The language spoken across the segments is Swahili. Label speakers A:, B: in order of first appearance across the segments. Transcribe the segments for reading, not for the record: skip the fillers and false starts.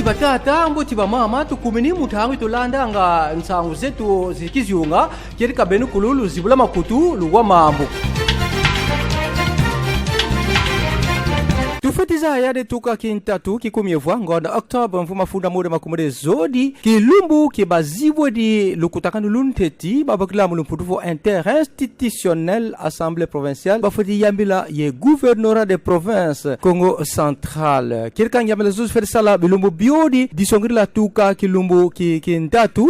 A: batata mbo tiba mama tukumini muthangu itolanda nga nsangu zetu zikizyunga kiri kabenu kululu zibula makutu luwa mambo. Tufatiza yade tuka kintatu kikumyevwa ngonda Oktoba mfuma funda mure makumure zodi kilumbu kibazibwe di lukutakanu lunteti babakila mulumputufu interinstitutionnel assemblée provinciale bafati yambila ye gouverneur de province Congo central kirkan yambila zus fersala bilumbu biodi disongirila tuka kilumbu kintatu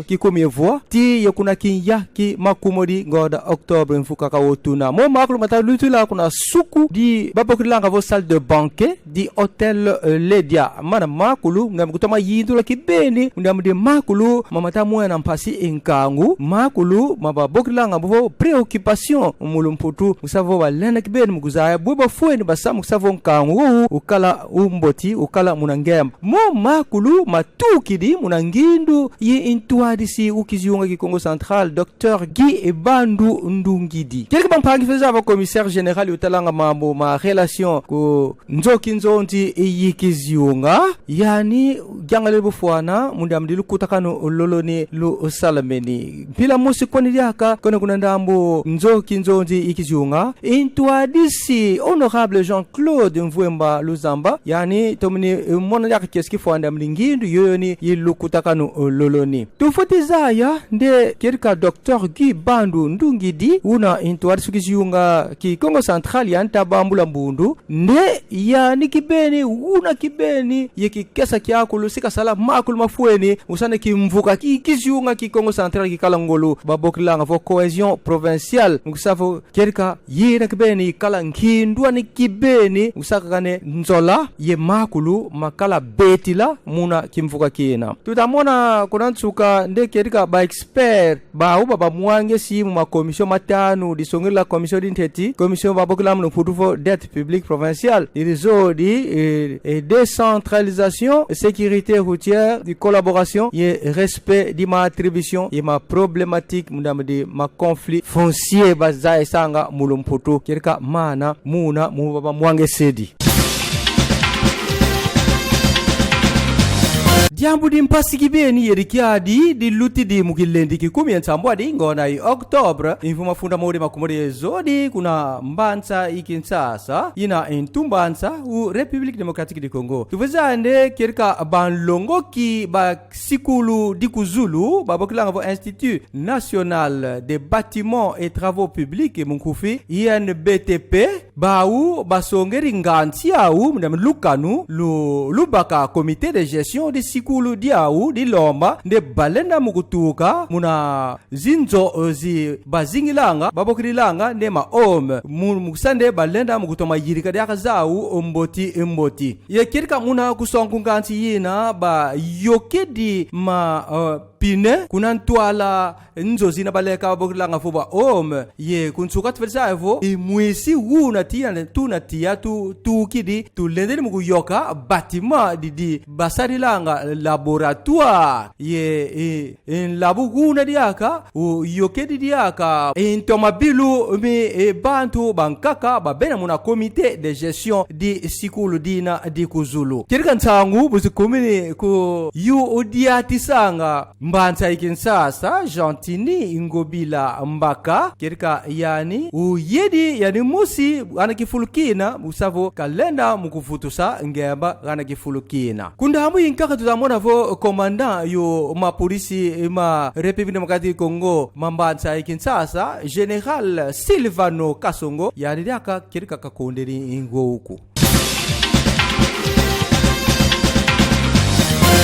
A: kikumyevwa ti yakuna kinya ki makumuri ngonda Oktoba mfuka kawotuna mo makulu matalutula kuna suku di babakila ngavo salle de banquet di hotel Ledia mana makulu ngam kutama yindula kibeni ndamde makulu mamata mwana mpasi enkangu makulu mababokila ngabo preoccupation mulumputu musavo balena kibeni muguzaya buba fueni basamu kusavo nkangu ukala umboti ukala munangem mo makulu matukidi munangindu yi intuadisi ukiziyunga ki Congo central Dr Guy Ebandu Ndungidi quelque bampangi feza ba commissaire général utalanga mambo ma relation ko nzoki nzonti iyikiziyunga yani jangale bufuana mundamdilu kutakano loloni lu salameni pila musi kwani diaka kono kuna ndambo nzoki nzonti ikiziyunga intuadisi honorable Jean-Claude Mvwemba Luzamba yani tomni mona yaka keski fuanda mlingindu yoyoni yilu kutakano loloni tufutizaya nde kirka Dr Guy Bandu Ndungidi una intuadisi ikiziyunga ki Congo central yanta bambula mbundu nde yani kibeni una kibeni yeki kesa kyakulu sika sala makulu mafueni usane kimvuka kiziyunga ki Congo central ki kalangolo babokilanga vo cohésion provinciale ngusafo kerika yina kibeni kala nkindwa ni kibeni ngusaka kane nzola ye makulu makala betila muna kimvuka kina tutamona kunantsuka nde kerika ba expert ba uba ba muange simu ma commission matanu disongela commission d'inteti commission babokila mu putufo dette publique provinciale et décentralisation, sécurité routière, de collaboration, et respect de ma attribution et ma problématique, ma conflit foncier, bazae sanga mulumputu, kirka mana, muna, mubaba mwange sedi. Diambu di mpasi kibeni yerikiadi di luti di mukilendi kikumi ntambwa di ngona i Oktobre infuma funda mori makumori zodi kuna mbansa ikinsasa ina intumbansa u République démocratique du Congo tufezande kirka banlongo ki ba sikulu di kuzulu babokilanga vo Institut National des Bâtiments et Travaux Publics munkufi INBTP baou basongeri nganti au mdam lukanu lubaka comité de gestion de sikulu diawu di lomba nde balenda mukutuka muna zinzo zi bazingilanga babokilanga nde maome mukusande balenda mukutoma yirika diaka zawu mboti ye kirika muna kusonku nganti yina ba yokedi ma pine kunantwala nzozi na baleka babokilanga fo ba ye kunsuka tversa evo imwisi wuna tia tuna tia tu kidi tu lendeli mukuyoka batima di basari langa laboratoire ye labu guna diaka yokedi diaka intomabilu mi bantu bankaka babena muna comité de gestion di sikulu dina di kuzulu kirika ntangu buzikomini ku yu odiatisanga mbanza ikinsasa Gentini Ingobila Mbaka kirika yani uyedi yani musi anakifulukina musavo kalenda mukufutusa ngemba anakifulukina kundamu inkaka tutamona vo commandant yo mapolisi ma République démocratique du Congo mambanza ikinsasa Général Silvano Kasongo yani diaka kirika kakonderi ingouku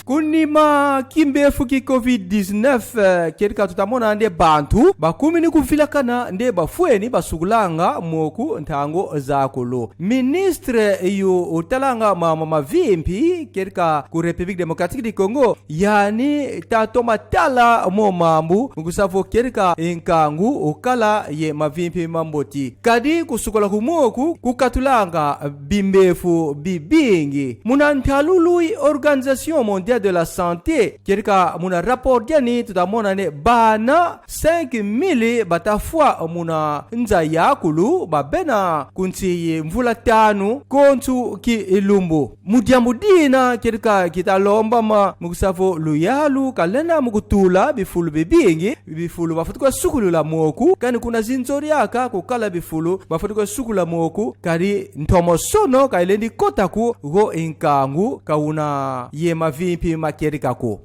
A: kunima kimbefu ki COVID-19 kirika tutamona nde bantu bakumi ni kufilakana nde bafueni basugulanga moku ntango zakulu ministre yu utalanga mama vimpi kirika ku République démocratique du Congo yani tatoma tala mo mambu ngusafo kirika enkangu ukala ye mavimpi mamboti kadi kusukula kumoku kukatulanga bimbefu bibingi munantalului Organisation Mondiale de la santé kirika muna rapport yani tutamona ne bana 5000 batafua muna nza yakulu babena kunti mvula tanu kontu ki ilumbu mudiamudina kirika kitalomba ma mukusafo luyalu kalena mukutula bifulu bibingi bifulu bafutuka sukulu la moku kani kuna zinzori yaka kukala bifulu bafutuka sukulu la moku kari ntomosono kailendi kotaku go inkangu kauna yema vimpi makirikako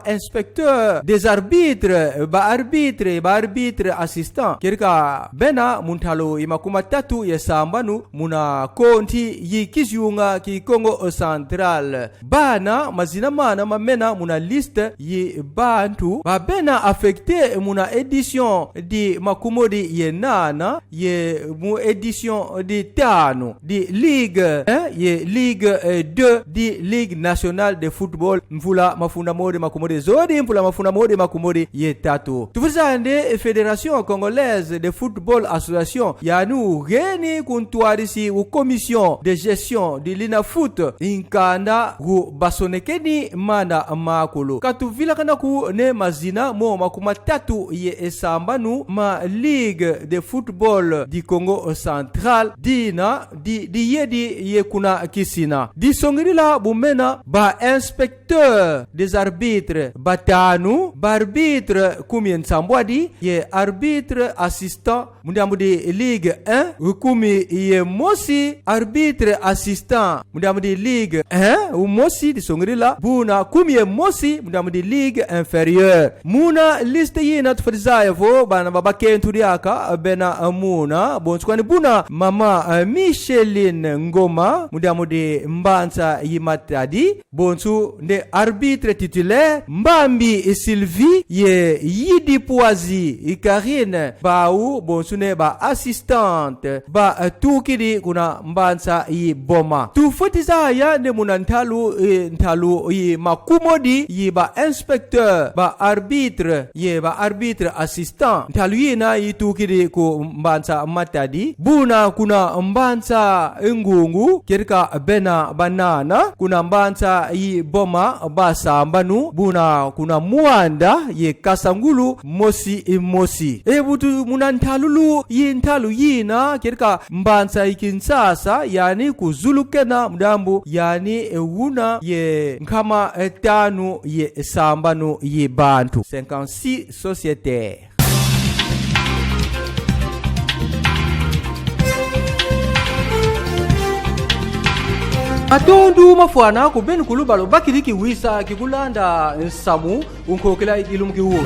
A: inspecteur des arbitres ba arbitre assistant kirika bena muntalo imakuma tatu ya sambanu muna konti yikizunga ki Congo Central bana mazina mana mamena muna liste yi bantu ba bena affecté muna édition di makumodi ye nana ye mu édition di tano di ligue ye ligue 2 di ligue nationale de football mvula mafunda mode makumode zodi mpula mafuna mode makumode ye tatu tufuzande Fédération Congolaise de Football Association yanu geni kuntuarisi u commission de gestion de l'INAFoot inkanda gu basonekeni mana makulu katuvila kana ku ne mazina mo makuma tatu ye esambanu ma Ligue de Football du Congo Central dina di ye kuna kisina di songirila bumena ba inspecteur des arbitres batanu barbitre kumien sambwadi ye arbitre assistant mundamudi Ligue 1 kumi ye mosi arbitre assistant mundamudi Ligue 1 umosi di songrila buna kumi ye mosi mundamudi Ligue inférieure muna liste yina tufarizaye vo bana babake nturiaka bena muna bontskwani buna mama Micheline Ngoma mundamudi Mbanza Yimatadi bonsu nde arbitre titulaire Mbambi Sylvie ye Yidi Poazi Karine Baou bonsune ba assistante ba tukidi kuna Mbanza yi Boma tufotiza ya ne munantalu ntalu yi makumodi yi ba inspecteur ba arbitre ye ba arbitre assistant ntalu yina yi tukidi ku Mbanza Matadi buna kuna Mbanza Ngungu kirika bena banana kuna Mbanza yi Boma ba sambanu buna kuna muanda ye kasangulu mosi butu munantalulu yintalu yina kirika Mbanza ikinsasa yani kuzulukena mdambu yani ewuna ye nkama tanu ye sambanu ye bantu 56 sociétaires atondu mafwana kubeni kulubalo bakiriki wisa kikulanda samu unkokela ilumki huo